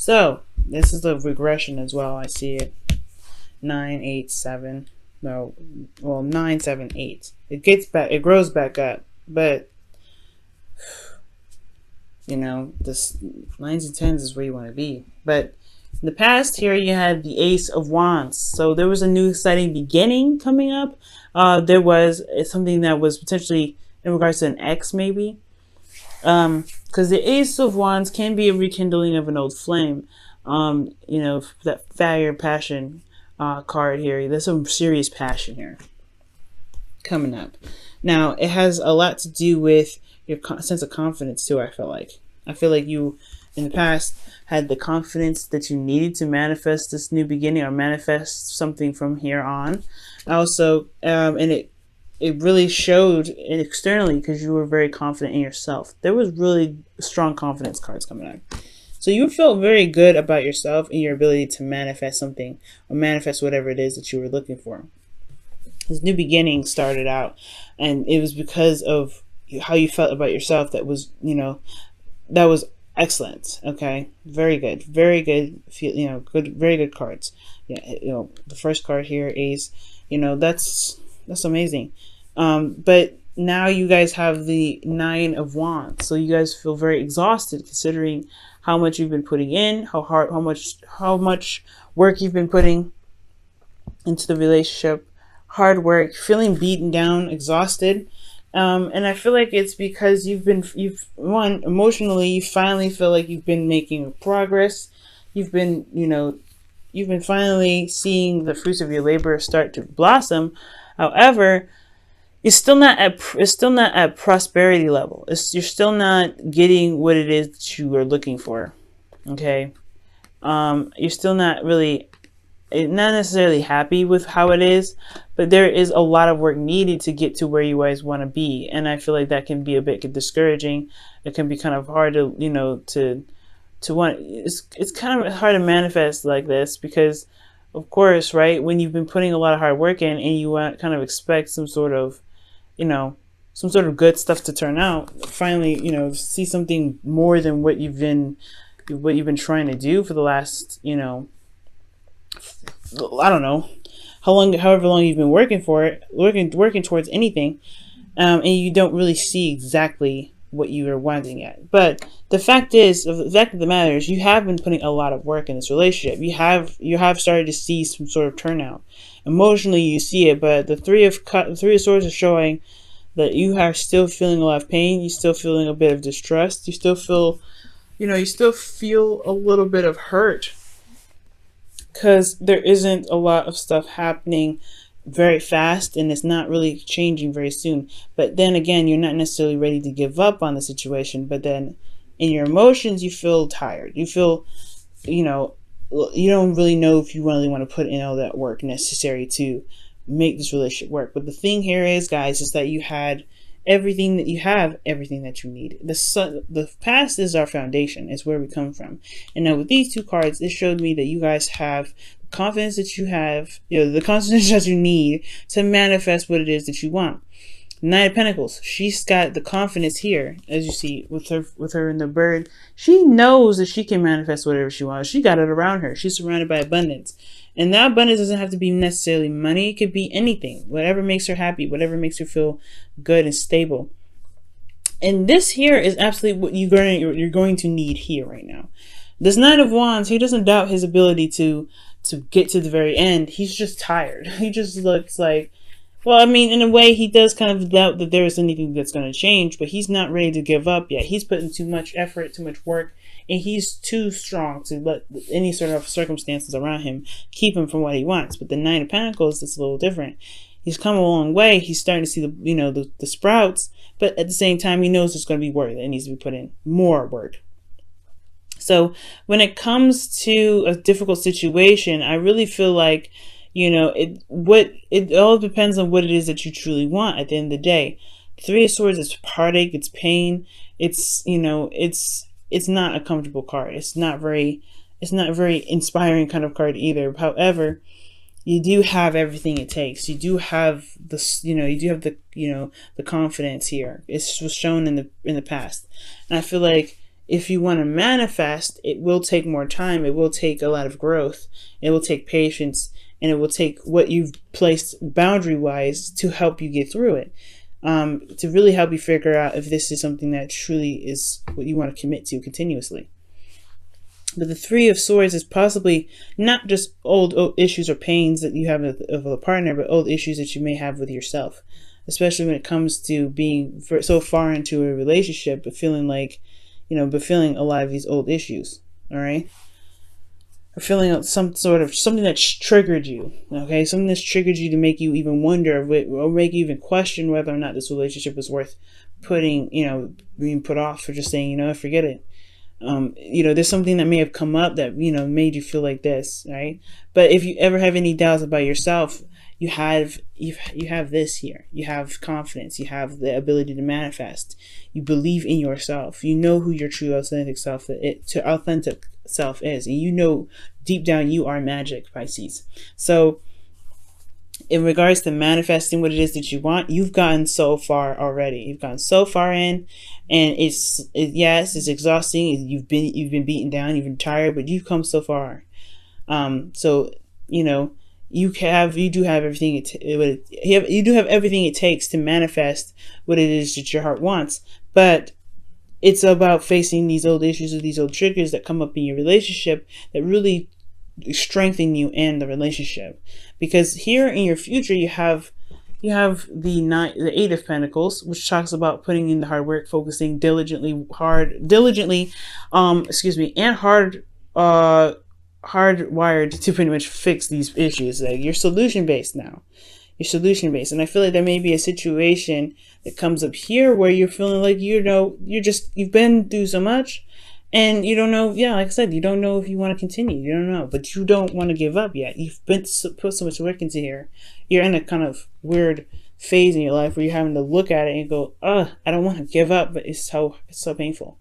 So this is the regression as well. I see it. 9, 8, 7. No, well, 9, 7, 8. It gets back. It grows back up, but you know, this 9s and 10s is where you want to be. But in the past here, you had the Ace of Wands. So there was a new exciting beginning coming up. There was something that was potentially in regards to an ex, maybe. Because the Ace of Wands can be a rekindling of an old flame. You know, that fire passion card here. There's some serious passion here coming up. Now, it has a lot to do with your sense of confidence too. I feel like you in the past had the confidence that you needed to manifest this new beginning or manifest something from here on. Also, and it really showed externally because you were very confident in yourself. There was really strong confidence cards coming up. So you felt very good about yourself and your ability to manifest something or manifest whatever it is that you were looking for. This new beginning started out, and it was because of how you felt about yourself that was, you know, that was excellent. Okay, very good, you know, good, very good cards. Yeah, you know, the first card here, Ace, you know, that's amazing. But now you guys have the 9 of Wands, so you guys feel very exhausted considering how much you've been putting in, how much work you've been putting into the relationship, hard work, feeling beaten down, exhausted. And I feel like it's because you've emotionally, you finally feel like you've been making progress. You've been finally seeing the fruits of your labor start to blossom. However, it's still not at prosperity level. You're still not getting what it is that you are looking for. Okay. You're still not necessarily happy with how it is, but there is a lot of work needed to get to where you guys want to be. And I feel like that can be a bit discouraging. It can be kind of hard to, you know, to want, it's kind of hard to manifest like this because of course, right, when you've been putting a lot of hard work in and you want kind of expect some sort of, you know, some sort of good stuff to turn out, finally, you know, see something more than what you've been trying to do for the last, you know, I don't know however long you've been working for it, working towards anything, and you don't really see exactly what you are wanting yet. But the fact of the matter is, you have been putting a lot of work in this relationship. You have started to see some sort of turnout. Emotionally, you see it, but the three of swords is showing that you are still feeling a lot of pain. You're still feeling a bit of distrust. You still feel, you know, a little bit of hurt because there isn't a lot of stuff happening very fast and it's not really changing very soon. But then again, you're not necessarily ready to give up on the situation, but then in your emotions, you feel tired. You feel, you know, you don't really know if you really want to put in all that work necessary to make this relationship work. But the thing here is, guys, is that you had everything that you need. The past is our foundation. It's where we come from. And now with these two cards, it showed me that you guys have confidence that you have, you know, the confidence that you need to manifest what it is that you want. Knight of Pentacles, she's got the confidence here, as you see with her in the bird. She knows that she can manifest whatever she wants. She got it around her. She's surrounded by abundance. And that abundance doesn't have to be necessarily money. It could be anything, whatever makes her happy, whatever makes her feel good and stable. And this here is absolutely what you're going to need here right now. This Knight of Wands, he doesn't doubt his ability to get to the very end. He's just tired. He just looks like, well, I mean, in a way, he does kind of doubt that there is anything that's going to change, but he's not ready to give up yet. He's putting too much effort, too much work, and he's too strong to let any sort of circumstances around him keep him from what he wants. But the Knight of Pentacles is a little different. He's come a long way. He's starting to see the sprouts, but at the same time, he knows it's going to be work that needs to be put in, more work. So when it comes to a difficult situation, I really feel like, you know, it all depends on what it is that you truly want at the end of the day. Three of Swords is heartache, it's pain, it's, you know, it's not a comfortable card. It's not very inspiring kind of card either. However, you do have everything it takes. You do have this, you do have the confidence here. It was shown in the past. And I feel like if you want to manifest, it will take more time. It will take a lot of growth. It will take patience, and it will take what you've placed boundary wise to help you get through it. To really help you figure out if this is something that truly is what you want to commit to continuously. But the Three of Swords is possibly not just old issues or pains that you have of a partner, but old issues that you may have with yourself, especially when it comes to being so far into a relationship, but feeling like, but feeling a lot of these old issues. All right. Or feeling some sort of something that's triggered you. Okay. Something that's triggered you to make you even wonder or make you even question whether or not this relationship is worth putting, being put off, or just saying, forget it. There's something that may have come up that, made you feel like this, right? But if you ever have any doubts about yourself, you have this here. You have confidence. You have the ability to manifest. You believe in yourself. You know who your true authentic self is. And deep down you are magic, Pisces. So in regards to manifesting what it is that you want, you've gotten so far already. You've gotten so far in, and it's exhausting. You've been beaten down. You've been tired, but you've come so far. You do have everything it takes to manifest what it is that your heart wants. But it's about facing these old issues or these old triggers that come up in your relationship that really strengthen you and the relationship. Because here in your future you have the Eight of Pentacles, which talks about putting in the hard work, focusing diligently, and hardwired to pretty much fix these issues. Like, you're solution based now. You're solution based. And I feel like there may be a situation that comes up here where you're feeling like, you've been through so much, and you don't know, like I said, you don't know if you want to continue. You don't know, but you don't want to give up yet. You've put so much work into here. You're in a kind of weird phase in your life where you're having to look at it and go, I don't want to give up, but it's so painful.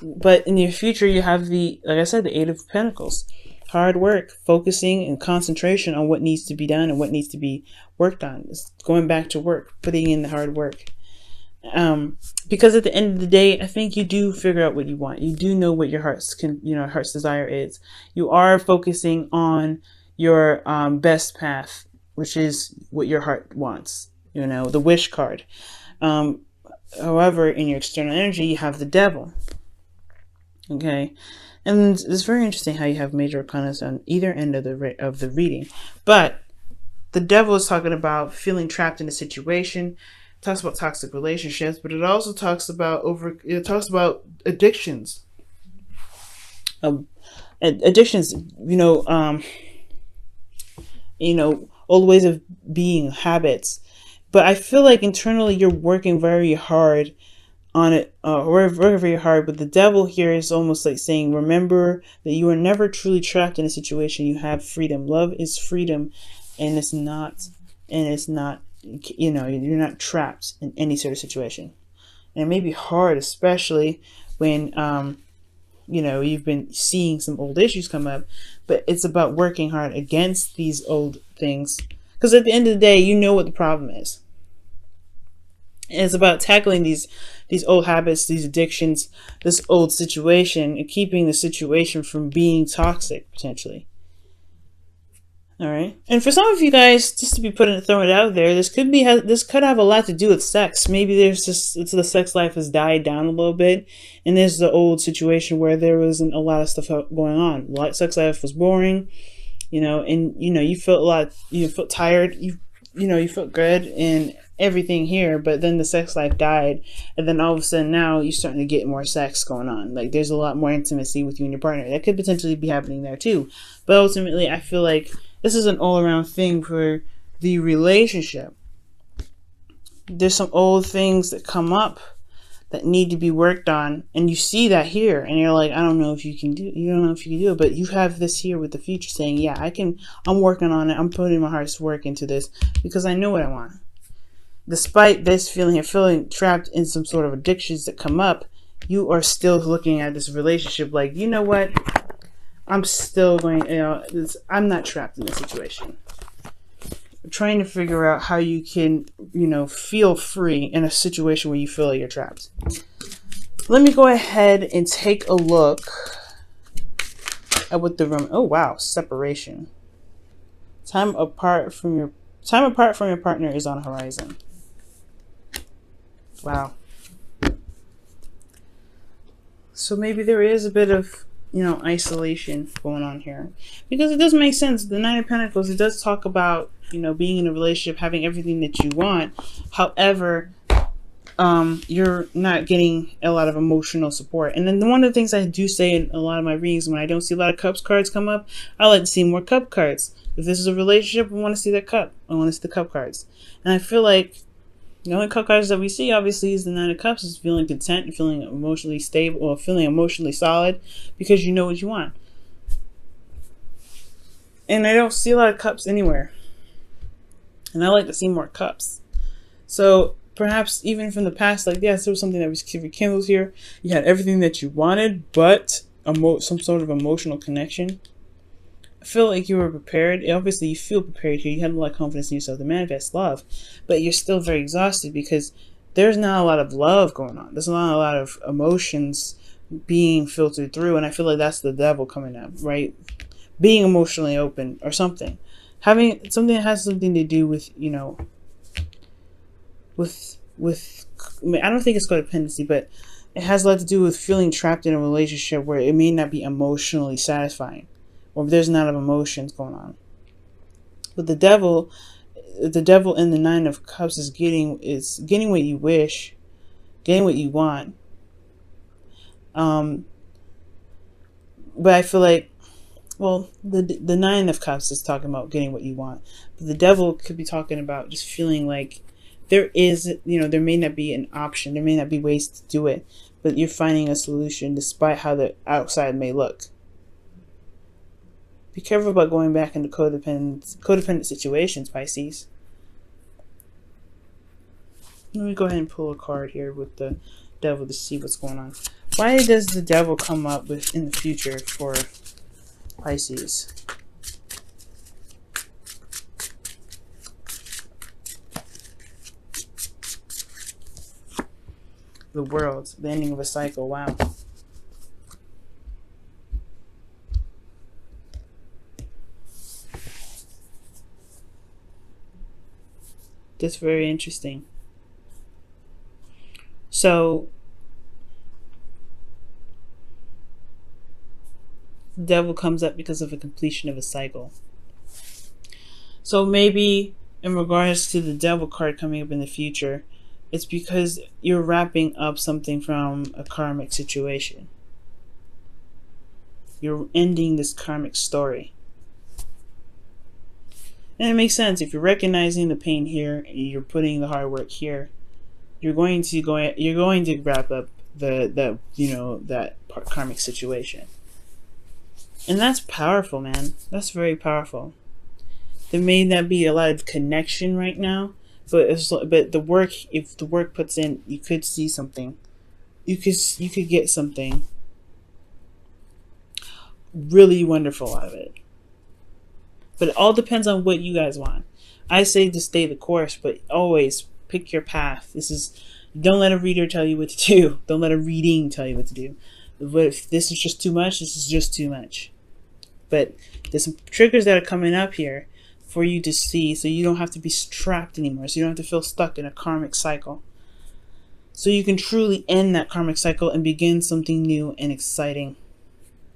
But in your future, you have like I said, the Eight of Pentacles. Hard work, focusing and concentration on what needs to be done and what needs to be worked on. It's going back to work, putting in the hard work. Because at the end of the day, I think you do figure out what you want. You do know what your heart's desire is. You are focusing on your best path, which is what your heart wants. The wish card. However, in your external energy, you have the Devil. Okay, and it's very interesting how you have major arcana on either end of the reading. But the Devil is talking about feeling trapped in a situation. It talks about toxic relationships, but it also talks about addictions. Addictions, old ways of being, habits. But I feel like internally you're working very hard on it, working very hard. But the Devil here is almost like saying, remember that you are never truly trapped in a situation. You have freedom. Love is freedom, and it's not, you're not trapped in any sort of situation. And it may be hard, especially when, you've been seeing some old issues come up, but it's about working hard against these old things. Because at the end of the day, you know what the problem is. And it's about tackling these old habits, these addictions, this old situation, and keeping the situation from being toxic, potentially. All right. And for some of you guys, just to be throwing it out there, this could have a lot to do with sex. Maybe the sex life has died down a little bit, and there's the old situation where there wasn't a lot of stuff going on. Sex life was boring, and you felt tired, you felt good and everything here, but then the sex life died, and then all of a sudden now you're starting to get more sex going on. Like, there's a lot more intimacy with you and your partner. That could potentially be happening there too. But ultimately, I feel like this is an all-around thing for the relationship. There's some old things that come up that need to be worked on, and you see that here, and you're like, I don't know if you can do it, but you have this here with the future saying, yeah, I'm working on it. I'm putting my heart's work into this because I know what I want. Despite this feeling trapped in some sort of addictions that come up, you are still looking at this relationship like, you know what? I'm still going, I'm not trapped in this situation. I'm trying to figure out how you can, feel free in a situation where you feel like you're trapped. Let me go ahead and take a look at what the room. Oh wow, separation. Time apart from your partner is on the horizon. Wow. So maybe there is a bit of, isolation going on here, because it does make sense. The Nine of Pentacles, it does talk about, being in a relationship, having everything that you want. However, you're not getting a lot of emotional support. And then one of the things I do say in a lot of my readings, when I don't see a lot of cups cards come up, I like to see more cup cards. If this is a relationship, I want to see that cup. I want to see the cup cards. And I feel like the only cup cards that we see, obviously, is the Nine of Cups, is feeling content and feeling emotionally stable, or feeling emotionally solid, because you know what you want. And I don't see a lot of cups anywhere. And I like to see more cups. So perhaps even from the past, like, yes, there was something that was rekindled here. You had everything that you wanted, but some sort of emotional connection. I feel like you were prepared. Obviously, you feel prepared here. You had a lot of confidence in yourself to manifest love, but you're still very exhausted because there's not a lot of love going on. There's not a lot of emotions being filtered through, and I feel like that's the devil coming up, right? Being emotionally open or something. Having something that has something to do with, I don't think it's codependency, but it has a lot to do with feeling trapped in a relationship where it may not be emotionally satisfying, or there's not enough emotions going on. But the devil in the Nine of Cups is getting what you wish, getting what you want. But I feel like, well, the Nine of Cups is talking about getting what you want, but the devil could be talking about just feeling like there may not be an option, there may not be ways to do it, but you're finding a solution despite how the outside may look. Be careful about going back into codependent situations, Pisces. Let me go ahead and pull a card here with the devil to see what's going on. Why does the devil come up in the future for Pisces? The World, the ending of a cycle. Wow. That's very interesting. So the devil comes up because of a completion of a cycle. So maybe in regards to the devil card coming up in the future, it's because you're wrapping up something from a karmic situation. You're ending this karmic story. And it makes sense. If you're recognizing the pain here and you're putting the hard work here, you're going to wrap up that karmic situation. And that's powerful, man. That's very powerful. There may not be a lot of connection right now, but the work, if the work puts in, you could see something. You could get something really wonderful out of it. But it all depends on what you guys want. I say to stay the course, but always pick your path. Don't let a reader tell you what to do. Don't let a reading tell you what to do. But if this is just too much, this is just too much. But there's some triggers that are coming up here for you to see, so you don't have to be trapped anymore. So you don't have to feel stuck in a karmic cycle. So you can truly end that karmic cycle and begin something new and exciting.